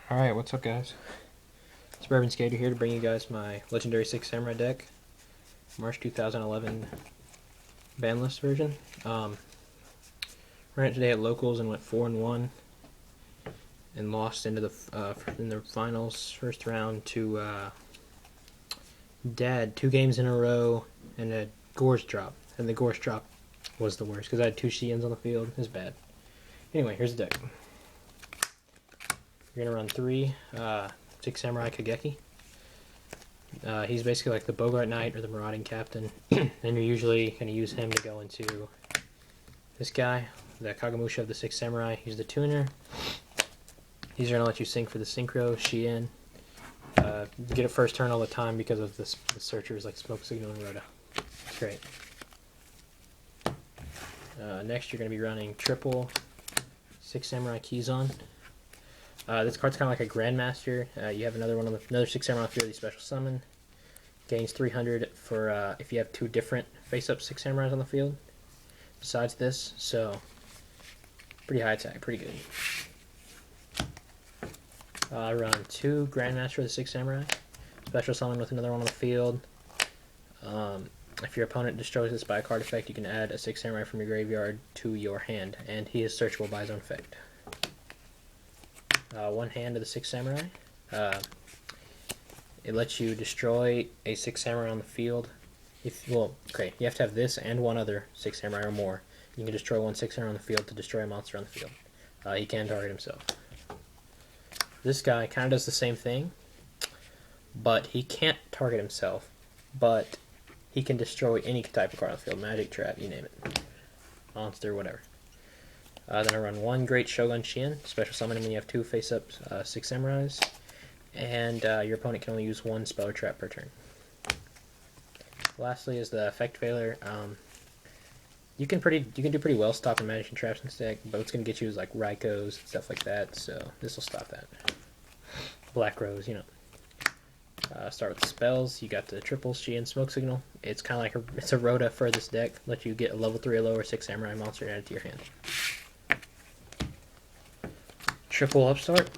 Alright, what's up guys? Suburban Skater here to bring you guys my Legendary 6 Samurai deck. March 2011 ban list version. Ran it today at locals and went 4-1 and lost into in the finals first round to Dad 2 games in a row and a Gorse drop. And the Gorse drop was the worst because I had 2 Shiens on the field. It was bad. Anyway, here's the deck. You're going to run 3 6 Samurai Kageki. He's basically like the Bogart Knight or the Marauding Captain. And you're usually going to use him to go into this guy, the Kagamusha of the 6 Samurai. He's the tuner. These are going to let you sync for the Synchro, Shien. You get it first turn all the time because of the searchers like Smoke Signal and Rhoda. It's great. Next you're going to be running triple 6 Samurai Kizon. This card's kind of like a Grandmaster. You have another 6 Samurai on the field, you special summon. Gains 300 for if you have 2 different face-up 6 Samurais on the field. Besides this, so pretty high attack, pretty good. I run 2 Grandmaster of the 6 Samurai. Special summon with another one on the field. If your opponent destroys this by a card effect, you can add a 6 Samurai from your graveyard to your hand, and he is searchable by his own effect. 1 hand of the 6 Samurai. It lets you destroy a 6 Samurai on the field. You have to have this and 1 other 6 Samurai or more. You can destroy 1 6 Samurai on the field to destroy a monster on the field. He can target himself. This guy kind of does the same thing, but he can't target himself, but he can destroy any type of card on the field. Magic, trap, you name it. Monster, whatever. Then I run 1 Great Shogun Shien, special summon him when you have 2 face-up 6 Samurais, and your opponent can only use 1 spell or trap per turn. Lastly is the Effect Failure. You can do pretty well stopping magic and traps in this deck, but what's going to get you is like Raikos and stuff like that, so this will stop that. Black Rose, you know. Start with the spells. You got the triple Shien Smoke Signal. It's kind of like it's a Rhoda for this deck. Let you get a level 3 or lower 6 Samurai monster added to your hand. Triple Upstart.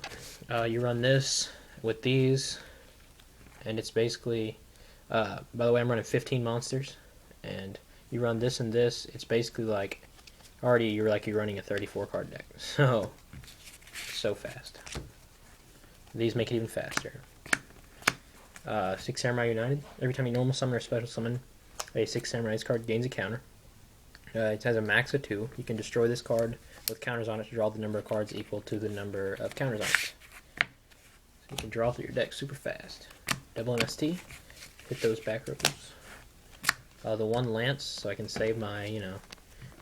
You run this with these, and it's basically, by the way, I'm running 15 monsters, and you run this and this. It's basically like, you're running a 34 card deck. So fast. These make it even faster. 6 Samurai United. Every time you normal summon or special summon a 6 Samurai's card, gains a counter. It has a max of 2. You can destroy this card with counters on it to draw the number of cards equal to the number of counters on it. So you can draw through your deck super fast. Double MST. Hit those back rows. The 1 Lance, so I can save my,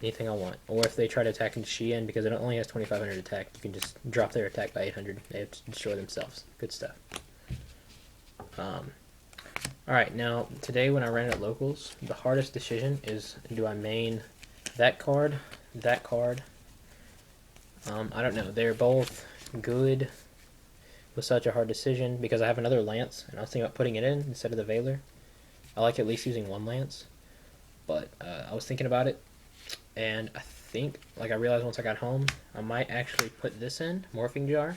anything I want. Or if they try to attack into Shien, because it only has 2,500 attack, you can just drop their attack by 800. They have to destroy themselves. Good stuff. Alright, now, today when I ran it at locals, the hardest decision is, do I main that card? I don't know. They're both good. It was such a hard decision because I have another Lance, and I was thinking about putting it in instead of the Veiler. I like at least using 1 Lance, but I was thinking about it, and I think, I realized once I got home, I might actually put this in, Morphing Jar,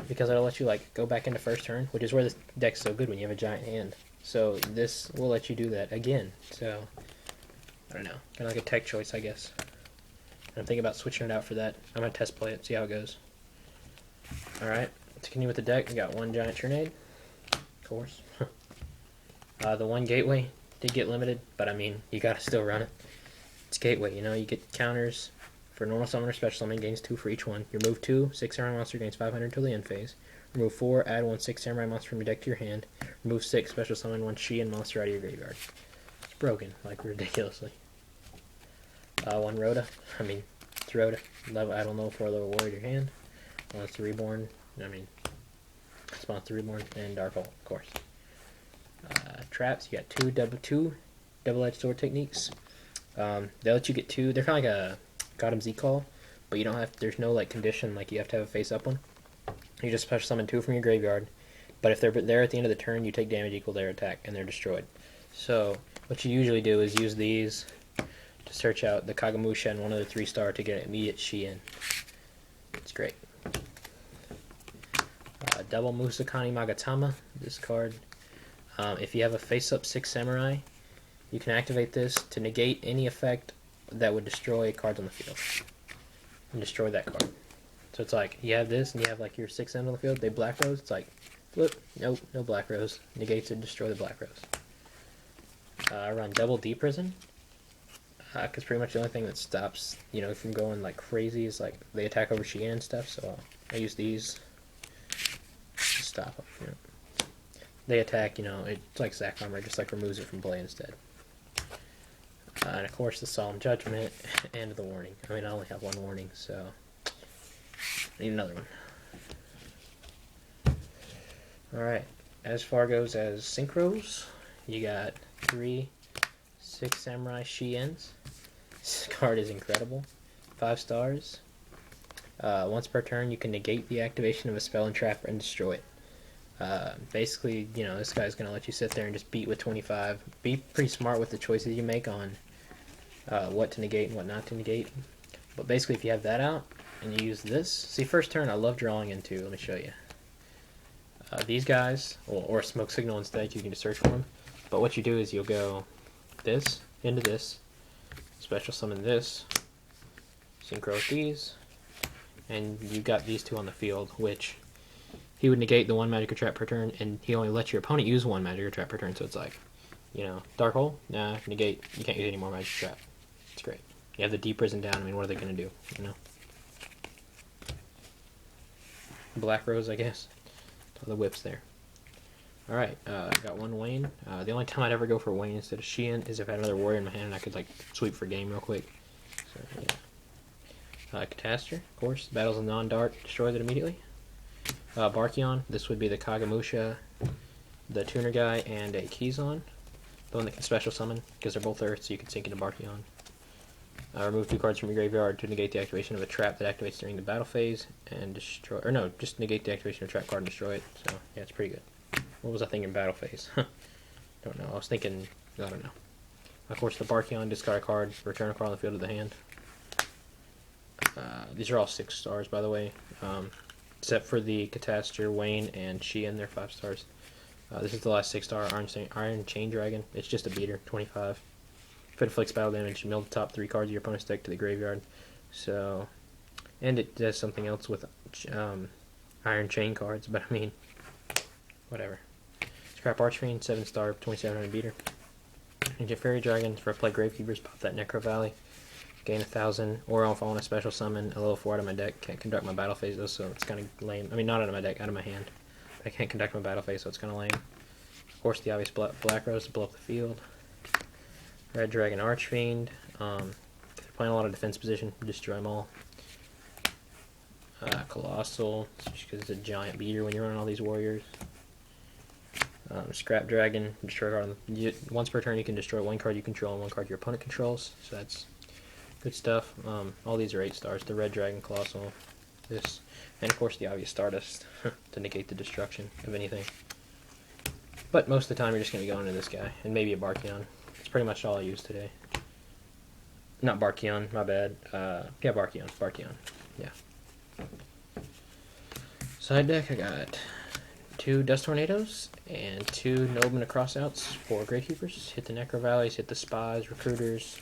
because it'll let you go back into first turn, which is where this deck's so good when you have a giant hand. So this will let you do that again. So I don't know, kind of like a tech choice, I guess. I'm thinking about switching it out for that. I'm gonna test play it, see how it goes. Alright, to continue with the deck, we got 1 Giant Trinade, of course. The 1 Gateway did get limited, but I mean, you gotta still run it. It's Gateway, you get counters for normal summon or special summon, gains 2 for each one. Your move 2, 6 Samurai monster gains 500 until the end phase. Remove 4, add 1 6 Samurai monster from your deck to your hand. Remove 6, special summon 1 Shien monster out of your graveyard. It's broken, ridiculously. 1 Rhoda. It's Rhoda. I don't know, 4 level warrior to your hand. It's the Reborn. Spawns the Reborn. And Dark Hole, of course. Traps. You got 2 double-edged sword techniques. They let you get 2. They're kind of like a Gotham Z-Call, but you don't have. There's no condition you have to have a face-up one. You just special summon 2 from your graveyard, but if they're there at the end of the turn, you take damage equal to their attack, and they're destroyed. So what you usually do is use these to search out the Kagamusha and 1 other 3-star to get an immediate Shien. It's great. Double Musakani Magatama. This card, if you have a face-up 6 Samurai, you can activate this to negate any effect that would destroy cards on the field. And destroy that card. So it's like, you have this, and you have like your 6 M's on the field, they Black Rose, it's like, flip, nope, no Black Rose. Negates it, destroy the Black Rose. I run Double D Prison, because pretty much the only thing that stops, from going like crazy is like, they attack over Shien and stuff, so I use these to stop them, They attack, it's like Zac Armor, just like removes it from play instead. And of course the Solemn Judgment and the warning. I mean, I only have one warning, so I need another one. Alright, as far goes as synchros, you got 3 6 Samurai Shiens. This card is incredible. 5 stars. Once per turn, you can negate the activation of a spell and trap and destroy it. Basically, this guy's going to let you sit there and just beat with 25. Be pretty smart with the choices you make on what to negate and what not to negate. But basically, if you have that out and you use this, see, first turn I love drawing into. Let me show you. These guys, or Smoke Signal instead, you can just search for them. But what you do is you'll go this into this, special summon this, synchro with these, and you got these two on the field, which he would negate the 1 magic or trap per turn, and he only lets your opponent use 1 magic or trap per turn. So it's like, Dark Hole, nah, negate, you can't use any more magic or trap. It's great. You have the D Prison down. I mean, what are they gonna do? Black Rose, I guess. The whip's there. Alright, I got 1 Wayne. The only time I'd ever go for Wayne instead of Shien is if I had another warrior in my hand and I could, like, sweep for game real quick. So, yeah. Catastor, of course. Battles a non-dart, destroys it immediately. Barkion, this would be the Kagamusha, the tuner guy, and a Kizon. The one that can special summon, because they're both Earth, so you can sink into Barkion. Remove 2 cards from your graveyard to negate the activation of a trap that activates during the battle phase, and destroy, or no, just negate the activation of a trap card and destroy it. So, yeah, it's pretty good. What was I thinking battle phase? Don't know. I was thinking, I don't know. Of course, the Barkion, discard a card, return a card on the field of the hand. These are all 6 stars, by the way. Except for the Catastor, Wayne, and Shien, they're 5 stars. This is the last 6-star Iron Chain Dragon. It's just a beater, 25. If it inflicts battle damage, you mill the top 3 cards of your opponent's deck to the graveyard. So, and it does something else with Iron Chain cards, but I mean, whatever. Scrap Archfiend, 7-star, 2700 beater. Ancient Fairy Dragon, for play Gravekeepers, pop that Necro Valley. Gain 1000, or if I want to special summon a level 4 out of my deck, can't conduct my battle phase though, so it's kind of lame. I mean, not out of my deck, out of my hand. I can't conduct my battle phase, so it's kind of lame. Of course, the obvious Black Rose to blow up the field. Red Dragon Archfiend. If they're playing a lot of defense position, destroy them all. Colossal, just because it's a giant beater when you're running all these warriors. Scrap Dragon, destroy a card. Once per turn, you can destroy 1 card you control and 1 card your opponent controls. So that's good stuff. All these are 8 stars. The Red Dragon, Colossal, this, and of course the obvious Stardust to negate the destruction of anything. But most of the time, you're just going to be going to this guy and maybe a Barkion. It's pretty much all I use today. Not Barkion, my bad. Yeah, Barkion. Yeah. Side deck, I got 2 Dust Tornadoes and 2 Noblemen of Crossouts for Gravekeepers. Hit the Necro Valleys, hit the Spies, Recruiters.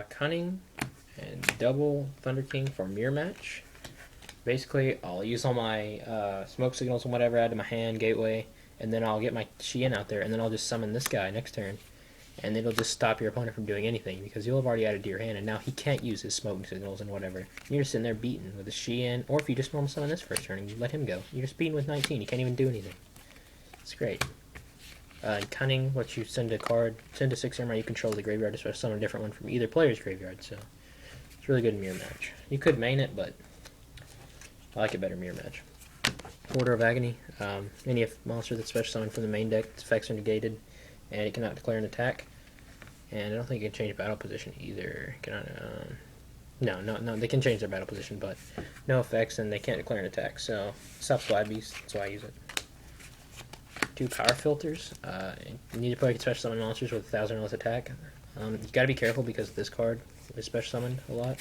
Cunning and double Thunder King for Mirror Match. Basically, I'll use all my Smoke Signals and whatever I add to my hand, Gateway, and then I'll get my Shien out there, and then I'll just summon this guy next turn. And it'll just stop your opponent from doing anything, because you'll have already added to your hand, and now he can't use his Smoke Signals and whatever. You're just sitting there beating with a Shien, or if you just normal summon this first turn and you let him go, you're just beating with 19, you can't even do anything. It's great. Cunning, lets you send a 6 Samurai you control the graveyard to summon a different one from either player's graveyard, so it's really good in Mirror Match. You could main it, but I like it better Mirror Match. Order of Agony, any monster that's special summoned from the main deck, its effects are negated, and it cannot declare an attack. And I don't think it can change battle position either. No, they can change their battle position, but no effects, and they can't declare an attack, so stops Glad Beast, that's why I use it. 2 Power Filters. You need to play special summon monsters with 1000 or less attack. You gotta be careful because this card is special summoned a lot.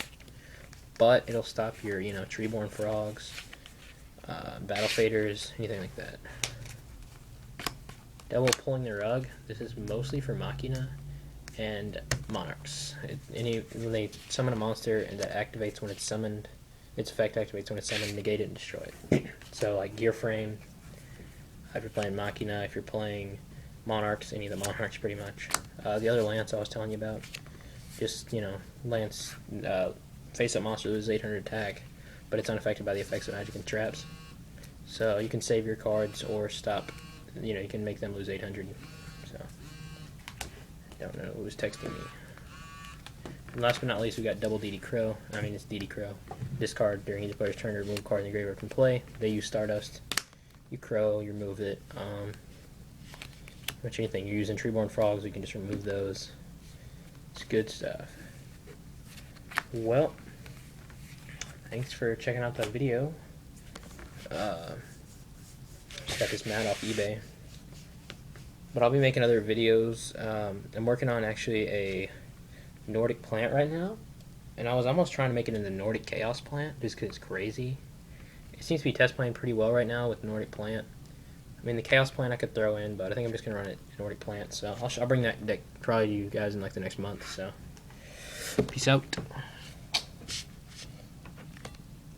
but it'll stop your, treeborn frogs, battle faders, anything like that. Double pulling the rug. This is mostly for Machina and Monarchs. When they summon a monster and that activates when it's summoned, its effect activates when it's summoned, negate it and destroy it. So like Gear Frame, if you're playing Machina, if you're playing Monarchs, any of the Monarchs pretty much. The other Lance I was telling you about, just, Lance, face-up monster loses 800 attack, but it's unaffected by the effects of magic and traps. So you can save your cards or stop, you can make them lose 800. So, don't know who was texting me. And last but not least, we got double DD Crow. It's DD Crow. Discard during each player's turn to remove a card in the graveyard from play. They use Stardust. You Crow, you remove it. Which anything, you're using Treeborn Frogs, you can just remove those. It's good stuff. Well, thanks for checking out that video. Just got this mat off eBay. But I'll be making other videos. I'm working on actually a Nordic plant right now. And I was almost trying to make it into Nordic Chaos plant, just because it's crazy. It seems to be test playing pretty well right now with Nordic plant. The Chaos plant I could throw in, but I think I'm just going to run it in Nordic plant. So I'll bring that deck probably to you guys in like the next month. So peace out.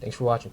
Thanks for watching.